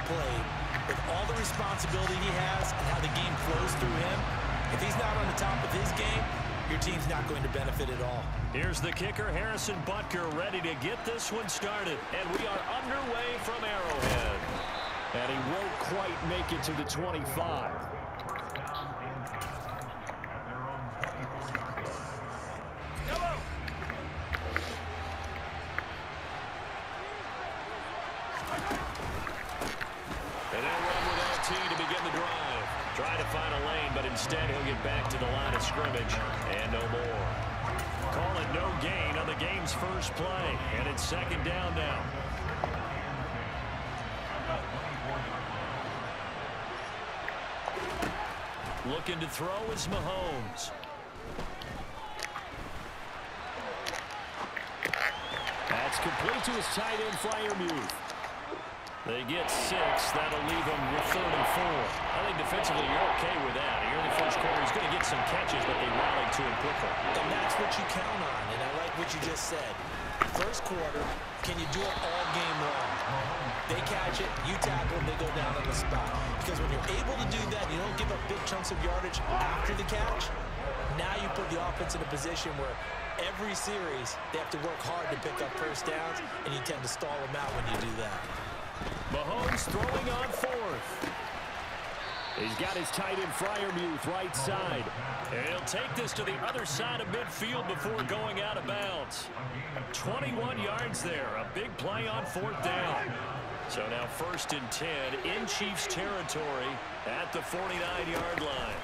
played, with all the responsibility he has and how the game flows through him, if he's not on the top of his game, your team's not going to benefit at all. Here's the kicker, Harrison Butker, ready to get this one started. And we are underway from Arrowhead. And he won't quite make it to the 25. And they'll run with LT to begin the drive. Trying to find a lane, but instead he'll get back to the line of scrimmage. And no more. Call it no gain on the game's first play. And it's second down now. Looking to throw is Mahomes. That's complete to his tight end, Freiermuth. They get 6. That'll leave them with 3rd and 4. I think defensively you're okay with that. Here in the first quarter, he's going to get some catches, but they rallied to him quickly. And that's what you count on, and I like what you just said. First quarter, can you do it all game long? They catch it, you tackle, and they go down on the spot. Because when you're able to do that, you don't give up big chunks of yardage after the catch. Now you put the offense in a position where every series they have to work hard to pick up first downs, and you tend to stall them out when you do that. Mahomes throwing on 4th. He's got his tight end Freiermuth right side. And he'll take this to the other side of midfield before going out of bounds. 21 yards there. A big play on 4th down. So now 1st and 10 in Chiefs territory at the 49-yard line.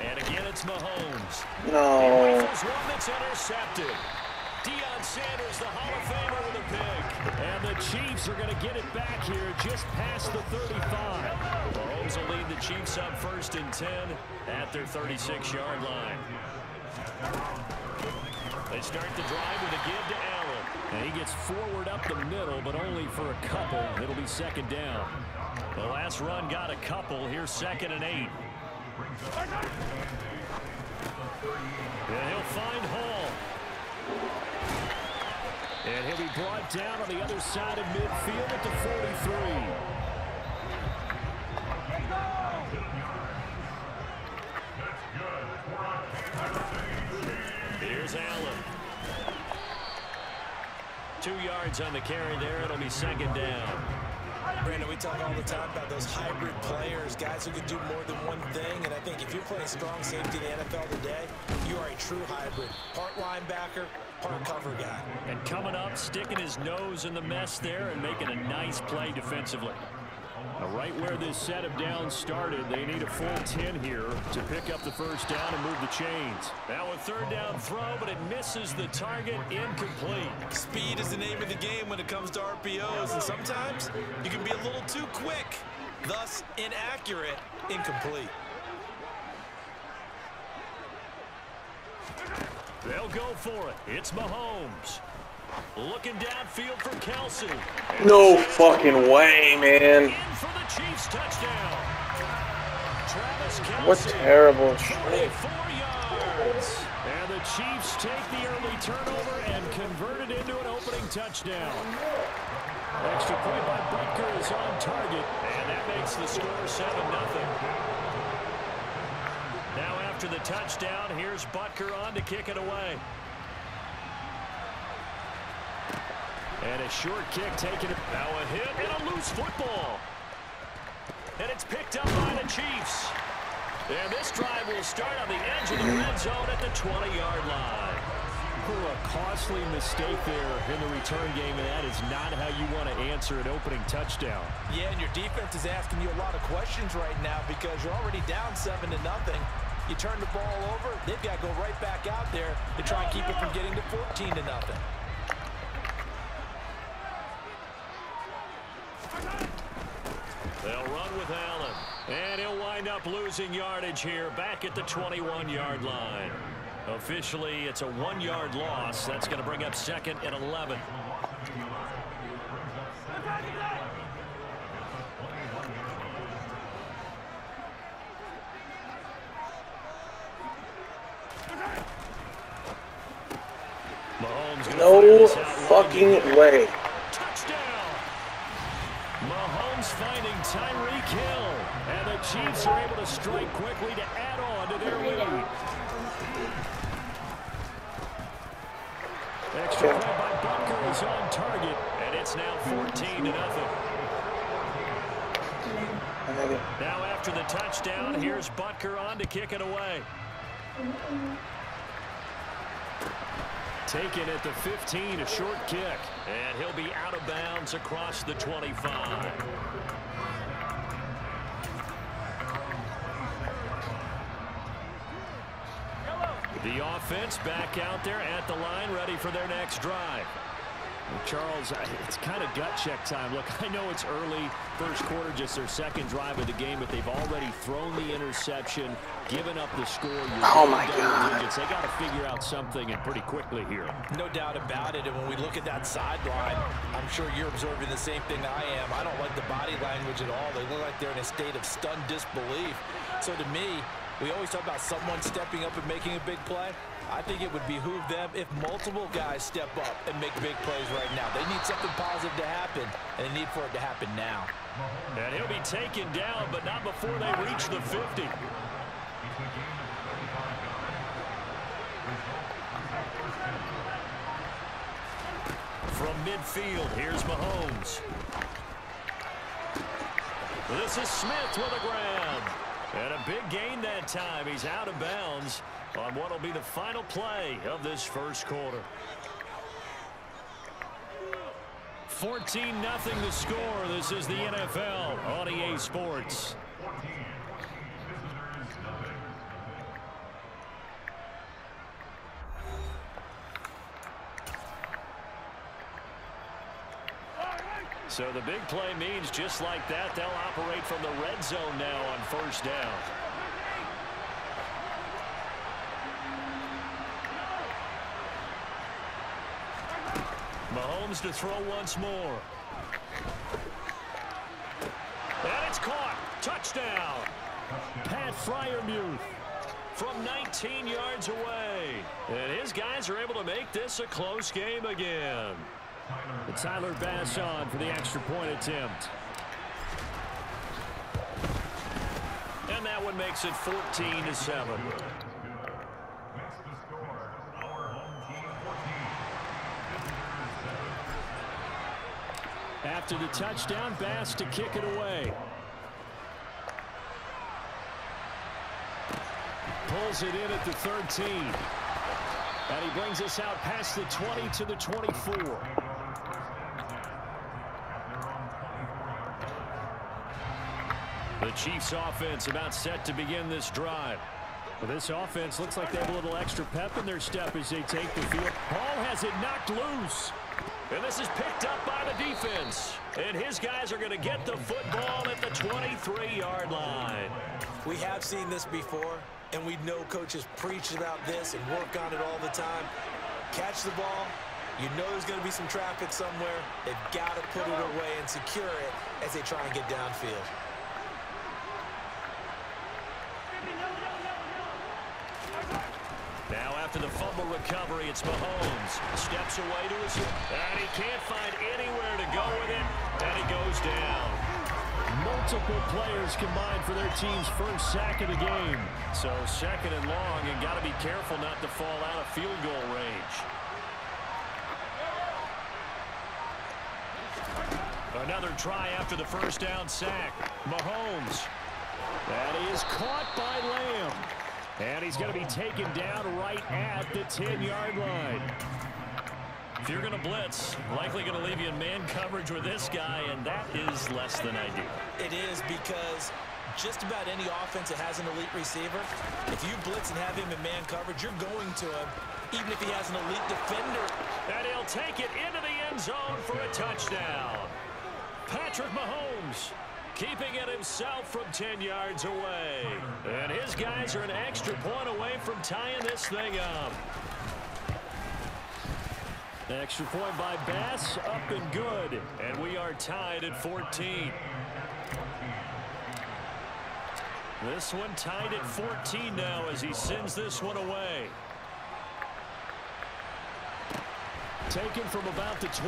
And again, it's Mahomes. No. He rifles one that's intercepted. Deion Sanders, the Hall of Famer, with a pick. And the Chiefs are going to get it back here just past the 35. Mahomes will lead the Chiefs up 1st and 10 at their 36-yard line. They start the drive with a give to Allen. And he gets forward up the middle, but only for a couple. It'll be 2nd down. The last run got a couple. Here's 2nd and 8. And he'll find Hall. And he'll be brought down on the other side of midfield at the 43. Here's Allen. 2 yards on the carry there. It'll be 2nd down. Brandon, we talk all the time about those hybrid players, guys who can do more than one thing, and I think if you're playing strong safety in the NFL today, you are a true hybrid. Part linebacker, part cover guy. And coming up, sticking his nose in the mess there and making a nice play defensively. Now, right where this set of downs started, they need a full 10 here to pick up the first down and move the chains. Now a 3rd down throw, but it misses the target, incomplete. Speed is the name of the game when it comes to RPOs, and sometimes you can be a little too quick, thus inaccurate, incomplete. They'll go for it. It's Mahomes. Looking downfield for Kelsey. No fucking way, man. In for the Chiefs touchdown. Travis Kelsey. What terrible trick. 44 yards. And the Chiefs take the early turnover and convert it into an opening touchdown. Extra point by Butker is on target. And that makes the score 7-0. Now after the touchdown, here's Butker on to kick it away. And a short kick taken. Now a hit and a loose football. And it's picked up by the Chiefs. And this drive will start on the edge of the red zone at the 20-yard line. A costly mistake there in the return game, and that is not how you want to answer an opening touchdown. Yeah, and your defense is asking you a lot of questions right now because you're already down 7-0. You turn the ball over, they've got to go right back out there to try and keep it from getting to 14-0. They'll run with Allen. And he'll wind up losing yardage here back at the 21-yard line. Officially, it's a 1-yard loss. That's going to bring up 2nd and 11. No fucking way. Touchdown. Mahomes finding Tyreek Hill. And the Chiefs are able to strike quickly to add on to their lead. Extra point by Butker is on target, and it's now 14-0. Now after the touchdown, here's Butker on to kick it away. Taken at the 15, a short kick. And he'll be out of bounds across the 25. The offense back out there at the line, ready for their next drive. Well, Charles, it's kind of gut check time. Look, I know it's early, first quarter, just their second drive of the game, but they've already thrown the interception, given up the score. Oh, my God. They got to figure out something, and pretty quickly here. No doubt about it, and when we look at that sideline, I'm sure you're observing the same thing I am. I don't like the body language at all. They look like they're in a state of stunned disbelief. So to me, we always talk about someone stepping up and making a big play. I think it would behoove them if multiple guys step up and make big plays right now. They need something positive to happen, and they need for it to happen now. And he'll be taken down, but not before they reach the 50. From midfield, here's Mahomes. This is Smith with a grab. And a big gain that time. He's out of bounds on what will be the final play of this first quarter. 14-0 the score. This is the NFL on EA Sports. So the big play means just like that, they'll operate from the red zone now on first down. Mahomes to throw once more. And it's caught. Touchdown. Pat Freiermuth from 19 yards away. And his guys are able to make this a close game again. Tyler Bass on for the extra point attempt. And that one makes it 14-7. After the touchdown, Bass to kick it away. Pulls it in at the 13. And he brings us out past the 20 to the 24. The Chiefs offense about set to begin this drive. Well, this offense looks like they have a little extra pep in their step as they take the field. Hall has it knocked loose. And this is picked up by the defense. And his guys are going to get the football at the 23-yard line. We have seen this before, and we know coaches preach about this and work on it all the time. Catch the ball. You know there's going to be some traffic somewhere. They've got to put it away and secure it as they try and get downfield. Now after the fumble recovery, it's Mahomes. Steps away to his... And he can't find anywhere to go with it. And he goes down. Multiple players combined for their team's first sack of the game. So second and long, and got to be careful not to fall out of field goal range. Another try after the first down sack. Mahomes. That is caught by Lamb. And he's going to be taken down right at the 10-yard line. If you're going to blitz, likely going to leave you in man coverage with this guy, and that is less than ideal. It is, because just about any offense that has an elite receiver, if you blitz and have him in man coverage, you're going to him, even if he has an elite defender. And he'll take it into the end zone for a touchdown. Patrick Mahomes keeping it himself from 10 yards away. And his guys are an extra point away from tying this thing up. Extra point by Bass, up and good. And we are tied at 14. This one tied at 14 now as he sends this one away. Taken from about the 12.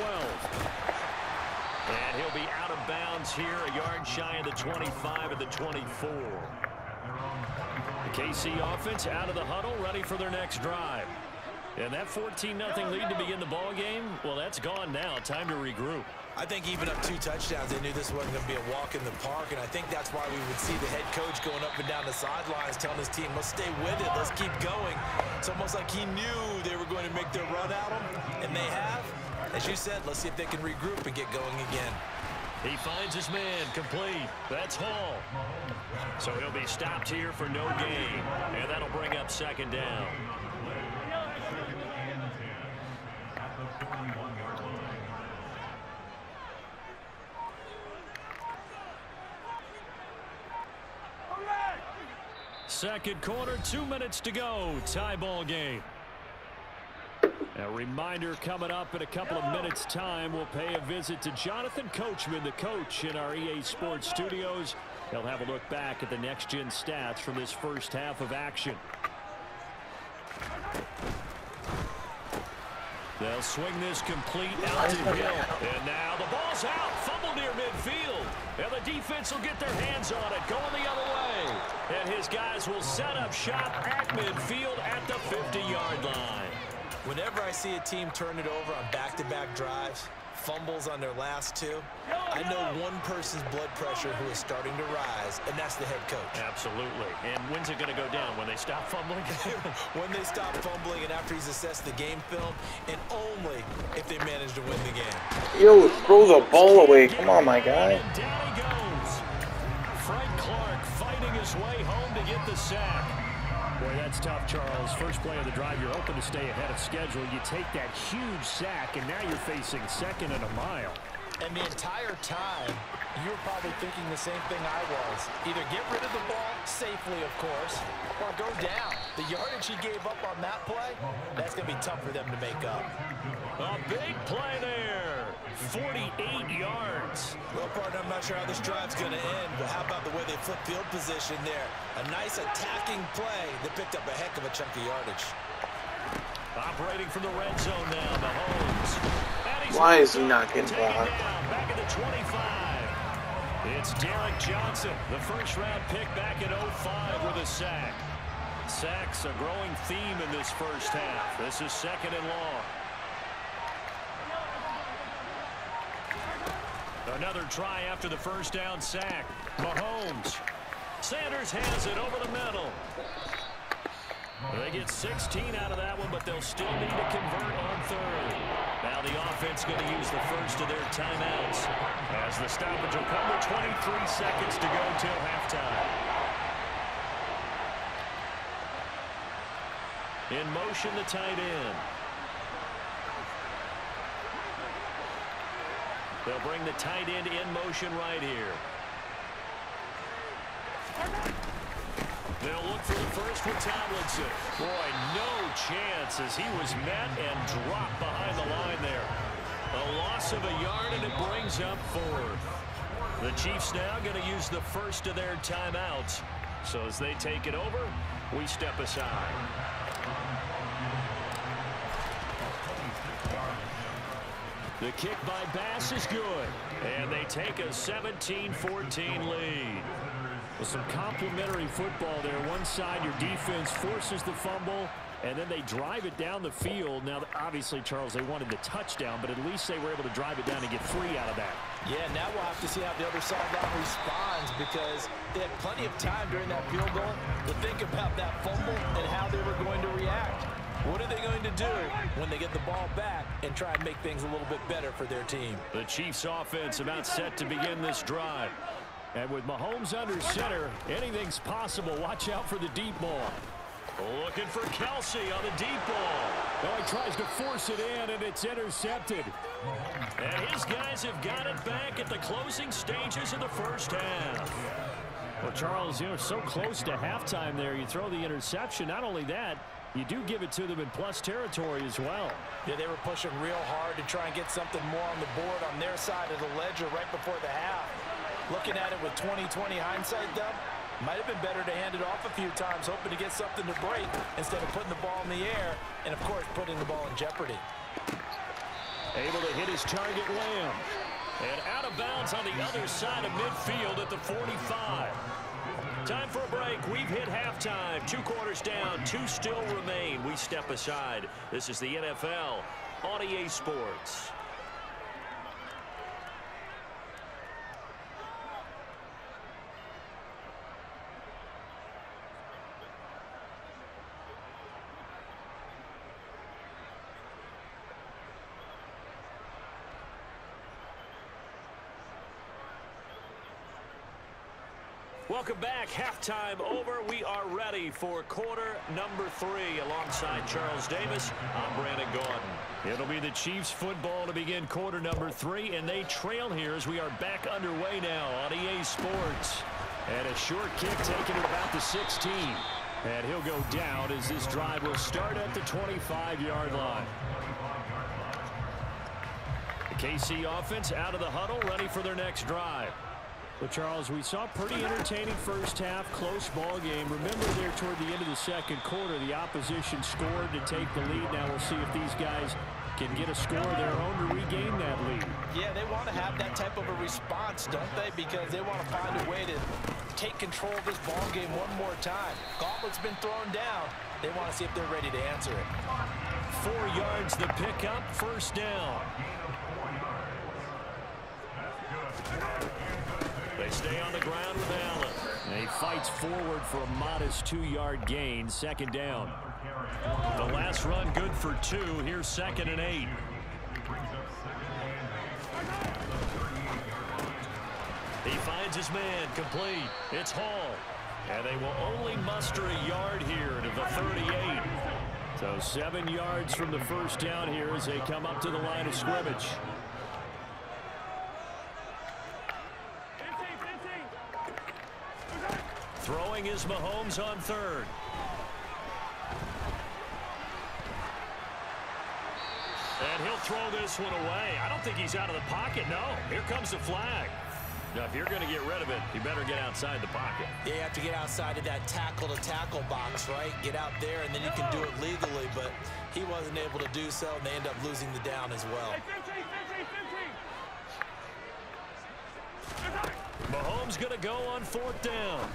And he'll be out of bounds here, a yard shy of the 25 and the 24. The KC offense out of the huddle, ready for their next drive. And that 14-0 lead to begin the ball game, well, that's gone now. Time to regroup. I think even up 2 touchdowns, they knew this wasn't going to be a walk in the park, and I think that's why we would see the head coach going up and down the sidelines telling his team, let's stay with it, let's keep going. It's almost like he knew they were going to make their run at him, and they have. As you said, let's see if they can regroup and get going again. He finds his man, complete. That's Hall. So he'll be stopped here for no gain, and that'll bring up second down. Second quarter, 2 minutes to go. Tie ball game. A reminder coming up in a couple of minutes' time. We'll pay a visit to Jonathan Coachman, the coach in our EA Sports studios. They'll have a look back at the next-gen stats from this first half of action. They'll swing this complete out to Hill. And now the ball's out. Fumble near midfield. And the defense will get their hands on it. Going the other way. And his guys will set up shop at midfield at the 50-yard line. Whenever I see a team turn it over on back-to-back drives, fumbles on their last 2, I know one person's blood pressure who is starting to rise, and that's the head coach. Absolutely. And when's it going to go down? When they stop fumbling? When they stop fumbling and after he's assessed the game film, and only if they manage to win the game. Yo, throw the ball away. Come on, my guy. And down he goes. Frank Clark fighting his way home to get the sack. Boy, that's tough, Charles. First play of the drive, you're hoping to stay ahead of schedule. You take that huge sack, and now you're facing second and a mile. And the entire time, you were probably thinking the same thing I was. Either get rid of the ball, safely, of course, or go down. The yardage he gave up on that play, that's going to be tough for them to make up. A big play there. 48 yards. Well, partner, I'm not sure how this drive's going to end, but how about the way they flip field position there? A nice attacking play that picked up a heck of a chunk of yardage. Operating from the red zone now, Mahomes. Why is he not getting blocked? Back at the 25. It's Derek Johnson, the first-round pick back in 05 with a sack. Sacks a growing theme in this first half. This is second and long. Another try after the first down sack. Mahomes. Sanders has it over the middle. They get 16 out of that one, but they'll still need to convert on third. Now the offense going to use the first of their timeouts, as the stoppage will come with 23 seconds to go till halftime. In motion, the tight end. They'll bring the tight end in motion right here. They'll look for the first with Tomlinson. Boy, no chance as he was met and dropped behind the line there. A loss of a yard, and it brings up fourth. The Chiefs now going to use the first of their timeouts. So as they take it over, we step aside. The kick by Bass is good. And they take a 17-14 lead. With some complimentary football there. One side, your defense forces the fumble, and then they drive it down the field. Now, obviously, Charles, they wanted the touchdown, but at least they were able to drive it down and get free out of that. Yeah, now we'll have to see how the other sideline responds, because they had plenty of time during that field goal to think about that fumble and how they were going to react. What are they going to do when they get the ball back and try and make things a little bit better for their team? The Chiefs offense about set to begin this drive. And with Mahomes under center, anything's possible. Watch out for the deep ball. Looking for Kelsey on the deep ball. Oh, he tries to force it in, and it's intercepted. And his guys have got it back at the closing stages of the first half. Well, Charles, so close to halftime there. You throw the interception. Not only that, you do give it to them in plus territory as well. Yeah, they were pushing real hard to try and get something more on the board on their side of the ledger right before the half. Looking at it with 20/20 hindsight, though, might have been better to hand it off a few times, hoping to get something to break instead of putting the ball in the air and, of course, putting the ball in jeopardy. Able to hit his target, Lamb. And out of bounds on the other side of midfield at the 45. Time for a break. We've hit halftime. 2 quarters down. 2 still remain. We step aside. This is the NFL on EA Sports. Welcome back. Halftime over. We are ready for quarter number 3. Alongside Charles Davis, I'm Brandon Gordon. It'll be the Chiefs football to begin quarter number 3, and they trail here as we are back underway now on EA Sports. And a short kick taken at about the 16. And he'll go down as this drive will start at the 25-yard line. The KC offense out of the huddle, ready for their next drive. Well, Charles, we saw a pretty entertaining first half, close ball game. Remember there toward the end of the second quarter, the opposition scored to take the lead. Now we'll see if these guys can get a score of their own to regain that lead. Yeah, they want to have that type of a response, don't they? Because they want to find a way to take control of this ball game one more time. Gauntlet's been thrown down. They want to see if they're ready to answer it. 4 yards the pickup, first down. They stay on the ground with Allen. And he fights forward for a modest 2-yard gain, second down. The last run good for 2. Here's 2nd and 8. He finds his man, complete. It's Hall. And they will only muster a yard here to the 38. So 7 yards from the first down here as they come up to the line of scrimmage. Throwing is Mahomes on 3rd. And he'll throw this one away. I don't think he's out of the pocket. No, here comes the flag. Now, if you're going to get rid of it, you better get outside the pocket. Yeah, you have to get outside of that tackle-to-tackle box, right? Get out there, and then you can do it legally. But he wasn't able to do so, and they end up losing the down as well. Mahomes going to go on 4th down.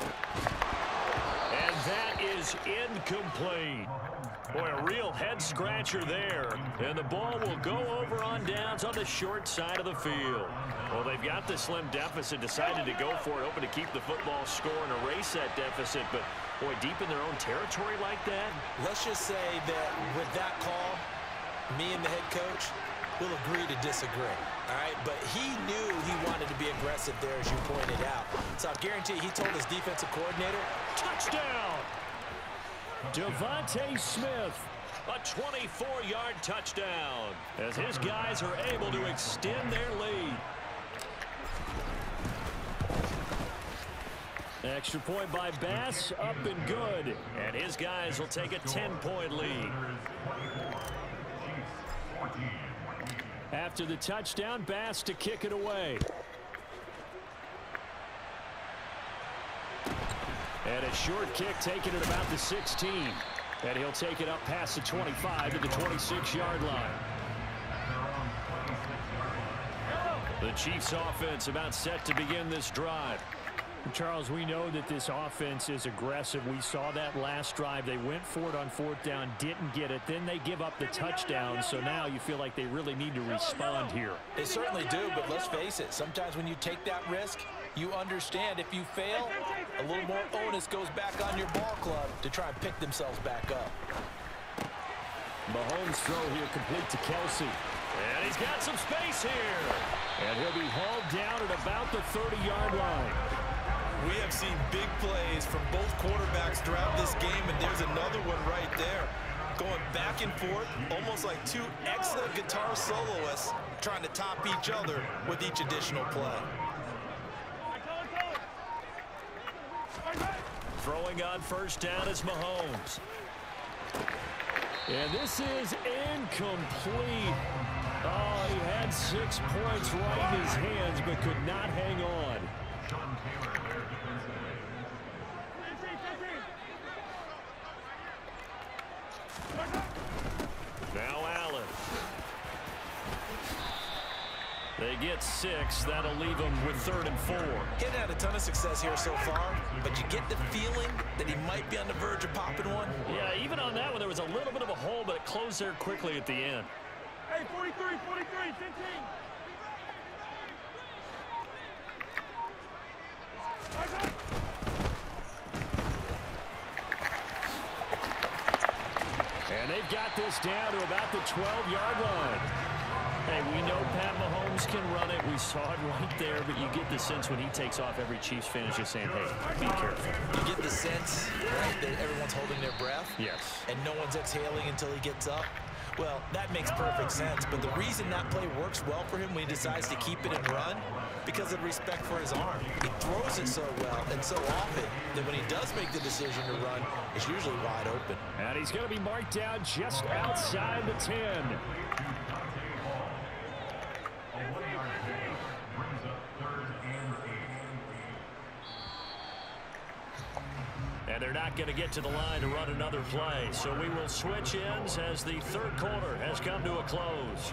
And that is incomplete. Boy, a real head-scratcher there. And the ball will go over on downs on the short side of the field. Well, they've got the slim deficit, decided to go for it, hoping to keep the football score and erase that deficit. But, boy, deep in their own territory like that. Let's just say that with that call, me and the head coach will agree to disagree. All right, but he knew he wanted to be aggressive there, as you pointed out. So I guarantee he told his defensive coordinator, touchdown! Devontae Smith, a 24-yard touchdown, as his guys are able to extend their lead. Extra point by Bass, up and good. And his guys will take a 10-point lead. After the touchdown, Bass to kick it away. And a short kick taken at about the 16. And he'll take it up past the 25 to the 26-yard line. The Chiefs offense about set to begin this drive. Charles, we know that this offense is aggressive. We saw that last drive. They went for it on 4th down, didn't get it. Then they give up the touchdown. So now you feel like they really need to respond here. They certainly do, but let's face it. Sometimes when you take that risk, you understand if you fail, a little more onus goes back on your ball club to try and pick themselves back up. Mahomes throw here complete to Kelsey. And he's got some space here. And he'll be hauled down at about the 30-yard line. We have seen big plays from both quarterbacks throughout this game, and there's another one right there. Going back and forth, almost like 2 excellent guitar soloists trying to top each other with each additional play. Throwing on 1st down is Mahomes. And this is incomplete. Oh, he had 6 points right in his hands, but could not hang on. Now Allen. gets 6. That'll leave him with 3rd and 4. He hasn't had a ton of success here so far, but you get the feeling that he might be on the verge of popping one. Yeah, even on that one, there was a little bit of a hole, but it closed there quickly at the end. Hey, 43, 15. And they've got this down to about the 12-yard line. Hey, we know Pat Mahomes can run it. We saw it right there, but you get the sense when he takes off, every Chiefs fan is just saying, hey, be careful. You get the sense, right, that everyone's holding their breath? Yes. And no one's exhaling until he gets up? Well, that makes perfect sense, but the reason that play works well for him when he decides to keep it and run, because of respect for his arm. He throws it so well and so often that when he does make the decision to run, it's usually wide open. And he's going to be marked down just outside the 10. And they're not going to get to the line to run another play. So we will switch ends as the 3rd quarter has come to a close.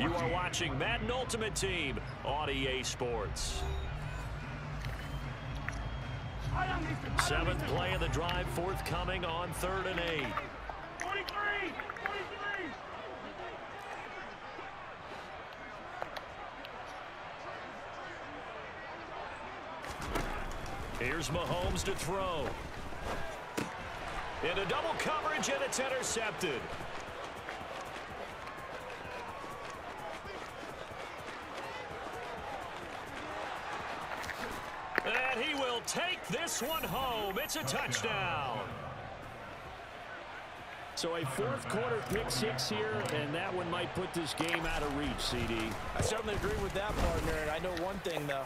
You are watching Madden Ultimate Team on EA Sports. 7th play of the drive forthcoming on 3rd and 8. 23. Here's Mahomes to throw. Into double coverage, and it's intercepted. And he will take this one home. It's a touchdown. So a 4th quarter pick 6 here, and that one might put this game out of reach, CD. I certainly agree with that, partner. And I know one thing, though.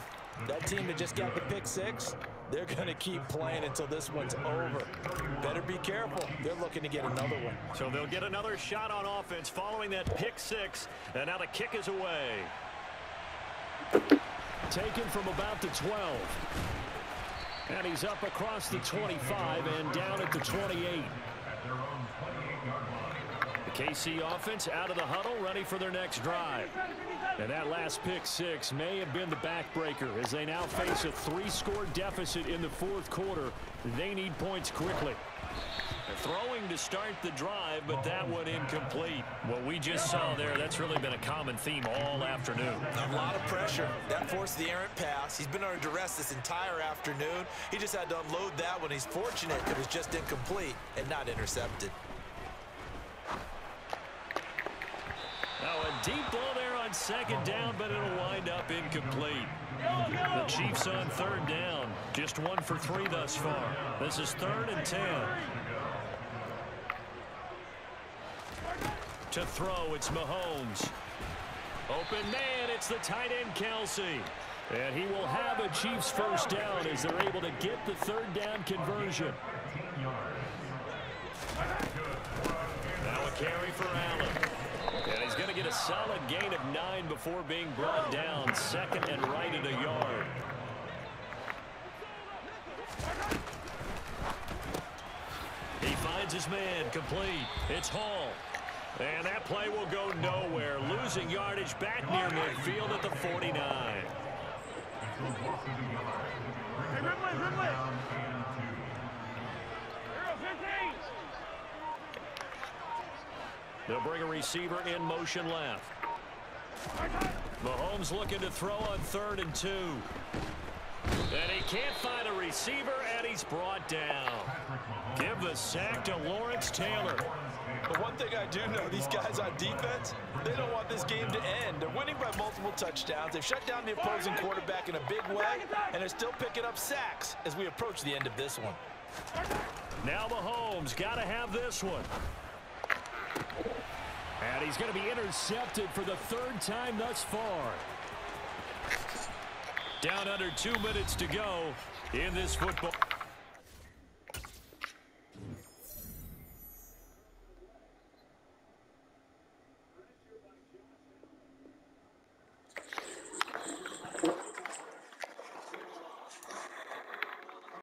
That team that just got the pick 6, they're going to keep playing until this one's over. Better be careful. They're looking to get another one. So they'll get another shot on offense following that pick 6, and now the kick is away. Taken from about the 12. And he's up across the 25 and down at the 28. The KC offense out of the huddle, ready for their next drive. And that last pick 6 may have been the backbreaker as they now face a 3-score deficit in the 4th quarter. They need points quickly. Throwing to start the drive, but that one incomplete. What we just saw there, that's really been a common theme all afternoon. A lot of pressure. That forced the errant pass. He's been under duress this entire afternoon. He just had to unload that one. He's fortunate it was just incomplete and not intercepted. Now a deep ball there on 2nd down, but it'll wind up incomplete. The Chiefs on 3rd down. Just 1 for 3 thus far. This is 3rd and 10. To throw, it's Mahomes. Open man, it's the tight end, Kelsey. And he will have a Chiefs 1st down as they're able to get the 3rd down conversion. Now a carry for Allen. And he's going to get a solid gain of 9 before being brought down. 2nd and right at a yard. He finds his man, complete. It's Hall. And that play will go nowhere. Losing yardage back near midfield at the 49. Hey, Ridley. They'll bring a receiver in motion left. Mahomes looking to throw on 3rd and 2. And he can't find a receiver, and he's brought down. Give the sack to Lawrence Taylor. But one thing I do know, these guys on defense, they don't want this game to end. They're winning by multiple touchdowns. They've shut down the opposing quarterback in a big way, and they're still picking up sacks as we approach the end of this one. Now Mahomes got to have this one. And he's going to be intercepted for the 3rd time thus far. Down under 2 minutes to go in this football.